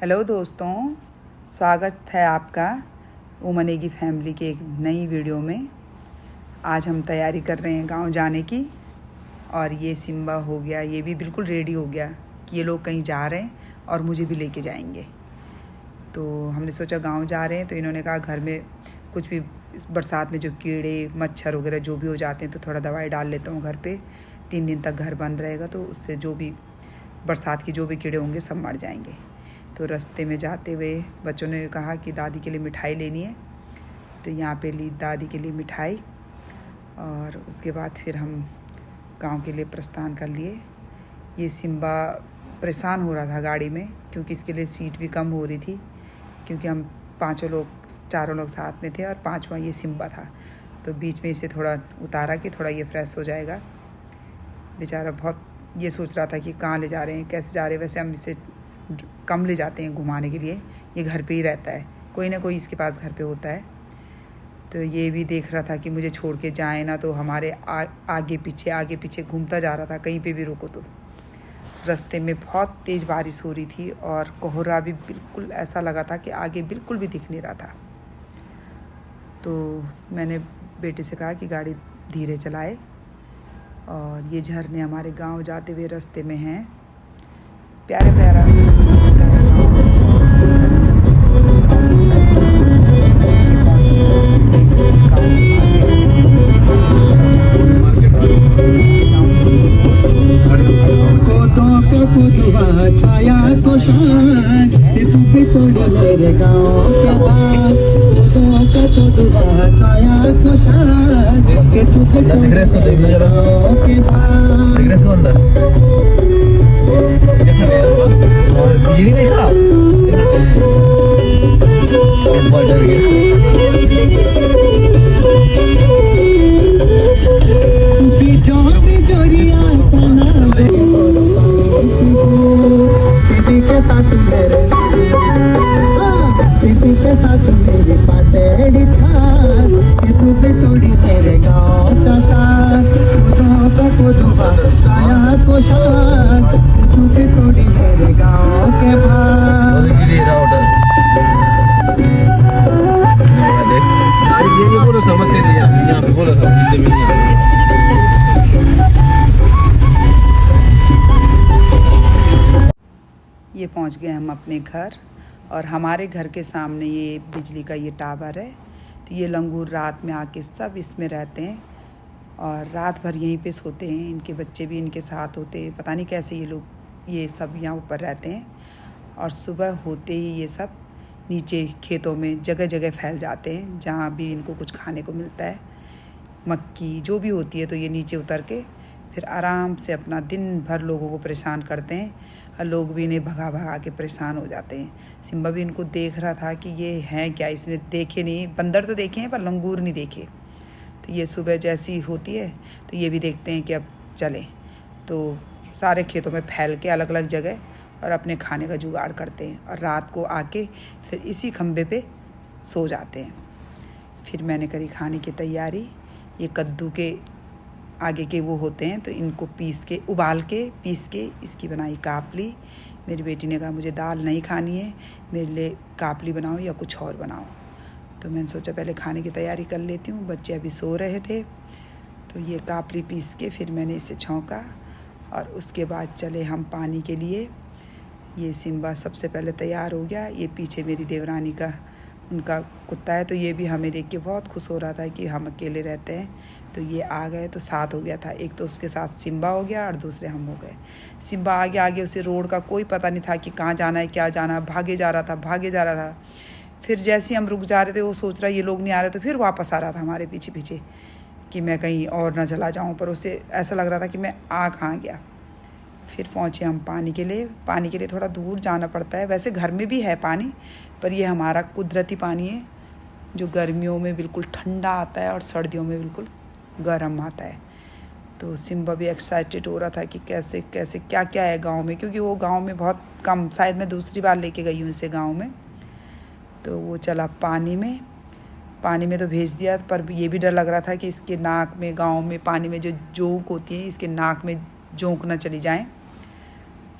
Hello दोस्तों, स्वागत है आपका उमनेगी फैमिली के एक नई वीडियो में। आज हम तैयारी कर रहे हैं गांव जाने की। और ये सिम्बा हो गया, ये भी बिल्कुल रेडी हो गया कि ये लोग कहीं जा रहे हैं और मुझे भी लेके जाएंगे। तो हमने सोचा गांव जा रहे हैं तो इन्होंने कहा घर में कुछ भी बरसात में जो कीड़े मच्छर वगैरह जो भी हो जाते हैं तो थोड़ा दवाई डाल लेता हूँ घर पे। 3 दिन तक घर बंद रहेगा तो उससे जो भी बरसात की जो भी कीड़े होंगे सब मर जाएंगे। तो रास्ते में जाते हुए बच्चों ने कहा कि दादी के लिए मिठाई लेनी है, तो यहाँ पे ली दादी के लिए मिठाई। और उसके बाद फिर हम गांव के लिए प्रस्थान कर लिए। ये सिम्बा परेशान हो रहा था गाड़ी में क्योंकि इसके लिए सीट भी कम हो रही थी, क्योंकि हम चारों लोग साथ में थे और 5वां ये सिम्बा था। तो बीच में इसे थोड़ा उतारा कि थोड़ा ये फ्रेश हो जाएगा। बेचारा बहुत ये सोच रहा था कि कहाँ ले जा रहे हैं, कैसे जा रहे हैं। वैसे हम इसे कम ले जाते हैं घुमाने के लिए, ये घर पे ही रहता है, कोई ना कोई इसके पास घर पे होता है। तो ये भी देख रहा था कि मुझे छोड़ के जाए ना, तो हमारे आगे पीछे घूमता जा रहा था, कहीं पे भी रोको तो। रास्ते में बहुत तेज़ बारिश हो रही थी और कोहरा भी बिल्कुल ऐसा लगा था कि आगे बिल्कुल भी दिख नहीं रहा था। तो मैंने बेटे से कहा कि गाड़ी धीरे चलाए। और ये झरने हमारे गांव जाते हुए रास्ते में हैं। प्यारा ये पहुंच गए हम अपने घर। और हमारे घर के सामने ये बिजली का ये टावर है। तो ये लंगूर रात में आके सब इसमें रहते हैं और रात भर यहीं पे सोते हैं। इनके बच्चे भी इनके साथ होते हैं, पता नहीं कैसे ये सब यहाँ ऊपर रहते हैं। और सुबह होते ही ये सब नीचे खेतों में जगह जगह फैल जाते हैं, जहाँ भी इनको कुछ खाने को मिलता है, मक्की जो भी होती है। तो ये नीचे उतर के फिर आराम से अपना दिन भर लोगों को परेशान करते हैं और लोग भी इन्हें भगा के परेशान हो जाते हैं। सिम्बा भी इनको देख रहा था कि ये हैं क्या, इसने देखे नहीं, बंदर तो देखे हैं पर लंगूर नहीं देखे। तो ये सुबह जैसी होती है तो ये भी देखते हैं कि अब चलें। तो सारे खेतों में फैल के अलग अलग जगह और अपने खाने का जुगाड़ करते हैं और रात को आके फिर इसी खंबे पे सो जाते हैं। फिर मैंने करी खाने की तैयारी। ये कद्दू के आगे के वो होते हैं, तो इनको उबाल के पीस के इसकी बनाई कापली। मेरी बेटी ने कहा मुझे दाल नहीं खानी है, मेरे लिए कापली बनाओ या कुछ और बनाओ। तो मैंने सोचा पहले खाने की तैयारी कर लेती हूँ, बच्चे अभी सो रहे थे। तो ये कापली पीस के फिर मैंने इसे छौंका और उसके बाद चले हम पानी के लिए। ये सिम्बा सबसे पहले तैयार हो गया। ये पीछे मेरी देवरानी का उनका कुत्ता है, तो ये भी हमें देख के बहुत खुश हो रहा था कि हम अकेले रहते हैं। तो ये आ गए तो 7 हो गया था। एक तो उसके साथ सिम्बा हो गया और दूसरे हम हो गए। सिम्बा आगे उसे रोड का कोई पता नहीं था कि कहाँ जाना है क्या जाना है, भागे जा रहा था। फिर जैसे ही हम रुक जा रहे थे वो सोच रहा ये लोग नहीं आ रहे, तो फिर वापस आ रहा था हमारे पीछे कि मैं कहीं और ना चला जाऊँ। पर उसे ऐसा लग रहा था कि मैं कहाँ गया। फिर पहुँचे हम पानी के लिए थोड़ा दूर जाना पड़ता है। वैसे घर में भी है पानी, पर ये हमारा कुदरती पानी है जो गर्मियों में बिल्कुल ठंडा आता है और सर्दियों में बिल्कुल गर्म आता है। तो सिम्बा भी एक्साइटेड हो रहा था कि कैसे क्या क्या है गांव में, क्योंकि वो गांव में बहुत कम, शायद मैं दूसरी बार लेके गई हूँ इसे गांव में। तो वो चला पानी में तो भेज दिया, पर ये भी डर लग रहा था कि इसके नाक में, गांव में पानी में जो जोंक होती है, इसके नाक में जोंक ना चली जाए।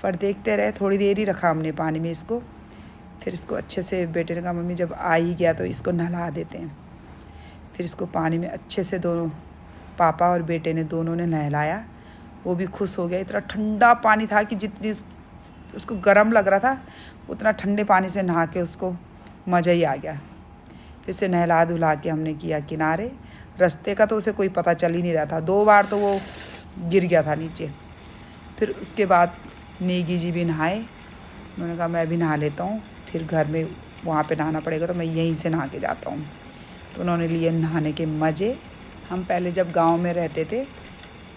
पर देखते रहे, थोड़ी देर ही रखा हमने पानी में इसको। फिर इसको अच्छे से बेटे ने कहा मम्मी जब आ ही गया तो इसको नहला देते हैं। फिर इसको पानी में अच्छे से दोनों पापा और बेटे ने दोनों ने नहलाया। वो भी खुश हो गया। इतना ठंडा पानी था कि जितनी उसको गर्म लग रहा था उतना ठंडे पानी से नहा के उसको मज़ा ही आ गया। फिर से नहला धुला के हमने किया किनारे। रास्ते का तो उसे कोई पता चल ही नहीं रहा था। 2 बार तो वो गिर गया था नीचे। फिर उसके बाद नेगी जी भी नहाए। उन्होंने कहा मैं भी नहा लेता हूँ, फिर घर में वहाँ पे नहाना पड़ेगा तो मैं यहीं से नहा के जाता हूँ। तो उन्होंने लिए नहाने के मज़े। हम पहले जब गांव में रहते थे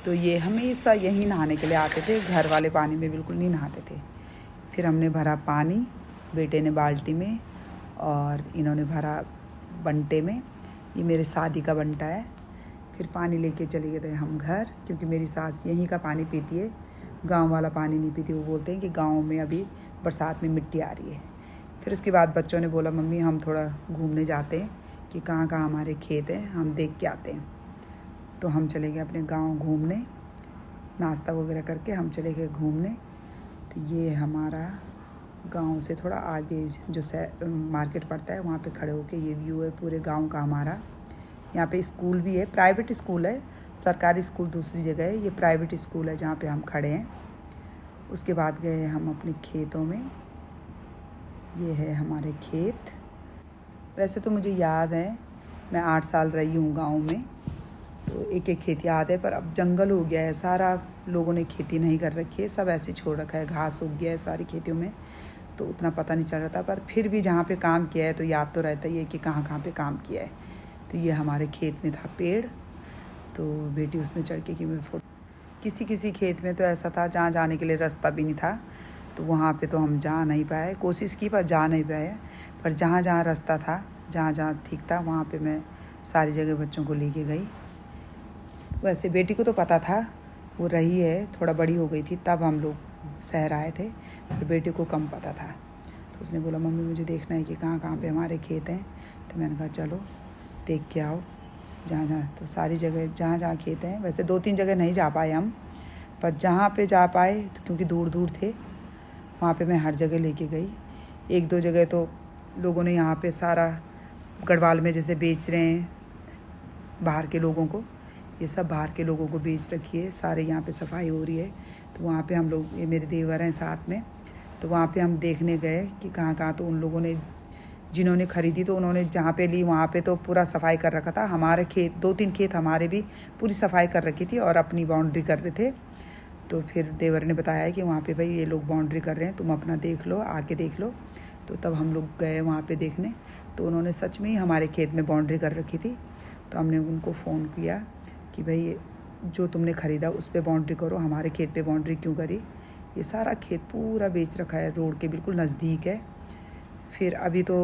तो ये हमेशा यहीं नहाने के लिए आते थे, घर वाले पानी में बिल्कुल नहीं नहाते थे। फिर हमने भरा पानी, बेटे ने बाल्टी में और इन्होंने भरा बंटे में। ये मेरे शादी का बंटा है। फिर पानी लेके चले गए थे हम घर, क्योंकि मेरी सास यहीं का पानी पीती है, गांव वाला पानी नहीं पीती। वो बोलते हैं कि गांव में अभी बरसात में मिट्टी आ रही है। फिर उसके बाद बच्चों ने बोला मम्मी हम थोड़ा घूमने जाते हैं कि कहाँ कहाँ हमारे खेत हैं, हम देख के आते हैं। तो हम चले गए अपने गांव घूमने। नाश्ता वगैरह करके हम चले गए घूमने। तो ये हमारा गांव से थोड़ा आगे जो मार्केट पड़ता है वहाँ पे खड़े होके ये व्यू है पूरे गांव का हमारा। यहाँ पे स्कूल भी है, प्राइवेट स्कूल है, सरकारी स्कूल दूसरी जगह है, ये प्राइवेट स्कूल है जहाँ पे हम खड़े हैं। उसके बाद गए हम अपने खेतों में। ये है हमारे खेत। वैसे तो मुझे याद है मैं 8 साल रही हूँ गांव में, तो एक एक खेत याद है, पर अब जंगल हो गया है सारा, लोगों ने खेती नहीं कर रखी है, सब ऐसे छोड़ रखा है, घास उग गया है सारी खेतियों में, तो उतना पता नहीं चल रहा था। पर फिर भी जहाँ पे काम किया है तो याद तो रहता ही है कि कहाँ कहाँ पे काम किया है। तो ये हमारे खेत में था पेड़, तो बेटी उसमें चढ़ के कि मैं फोटो। किसी किसी खेत में तो ऐसा था जहाँ जाने के लिए रास्ता भी नहीं था, तो वहाँ पे तो हम जा नहीं पाए, कोशिश की पर जा नहीं पाए। पर जहाँ जहाँ रास्ता था, जहाँ जहाँ ठीक था, वहाँ पे मैं सारी जगह बच्चों को लेके गई। वैसे बेटी को तो पता था, वो रही है, थोड़ा बड़ी हो गई थी तब हम लोग शहर आए थे, फिर बेटी को कम पता था। तो उसने बोला मम्मी मुझे देखना है कि कहाँ कहाँ पे हमारे खेत हैं। तो मैंने कहा चलो देख के आओ जहाँ जहाँ। तो सारी जगह जहाँ जहाँ खेत हैं, वैसे 2-3 जगह नहीं जा पाए हम, पर जहाँ पे जा पाए तो क्योंकि दूर दूर थे वहाँ पे मैं हर जगह लेके गई। 1-2 जगह तो लोगों ने यहाँ पे सारा गढ़वाल में जैसे बेच रहे हैं बाहर के लोगों को, ये सब बाहर के लोगों को बेच रखी है, सारे यहाँ पे सफाई हो रही है। तो वहाँ पे हम लोग, ये मेरे देवर हैं साथ में, तो वहाँ पे हम देखने गए कि कहाँ कहाँ। तो उन लोगों ने जिन्होंने ख़रीदी तो उन्होंने जहाँ पे ली वहाँ पे तो पूरा सफाई कर रखा था। हमारे खेत 2-3 खेत हमारे भी पूरी सफाई कर रखी थी और अपनी बाउंड्री कर रहे थे। तो फिर देवर ने बताया कि वहाँ पे भाई ये लोग बाउंड्री कर रहे हैं, तुम अपना देख लो, आके देख लो। तो तब हम लोग गए वहाँ पे देखने, तो उन्होंने सच में ही हमारे खेत में बाउंड्री कर रखी थी। तो हमने उनको फ़ोन किया कि भाई जो तुमने ख़रीदा उस पर बाउंड्री करो, हमारे खेत पे बाउंड्री क्यों करी। ये सारा खेत पूरा बेच रखा है, रोड के बिल्कुल नज़दीक है। फिर अभी तो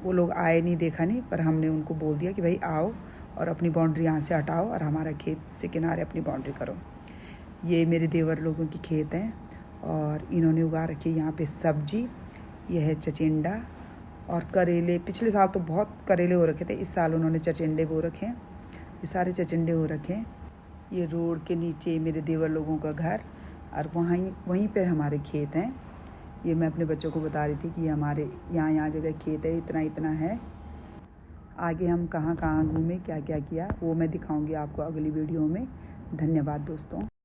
वो लोग आए नहीं, देखा नहीं, पर हमने उनको बोल दिया कि भाई आओ और अपनी बाउंड्री यहाँ से हटाओ और हमारा खेत से किनारे अपनी बाउंड्री करो। ये मेरे देवर लोगों की खेत हैं और इन्होंने उगा रखी है यहाँ पे सब्जी। यह है चचिंडा और करेले। पिछले साल तो बहुत करेले हो रखे थे, इस साल उन्होंने चचिंडे बो रखे हैं, ये सारे चचिंडे हो रखे हैं। ये रोड के नीचे मेरे देवर लोगों का घर और वहीं पर हमारे खेत हैं। ये मैं अपने बच्चों को बता रही थी कि हमारे यहाँ जगह खेत है, इतना इतना है। आगे हम कहाँ कहाँ घूमे, क्या क्या किया, वो मैं दिखाऊंगी आपको अगली वीडियो में। धन्यवाद दोस्तों।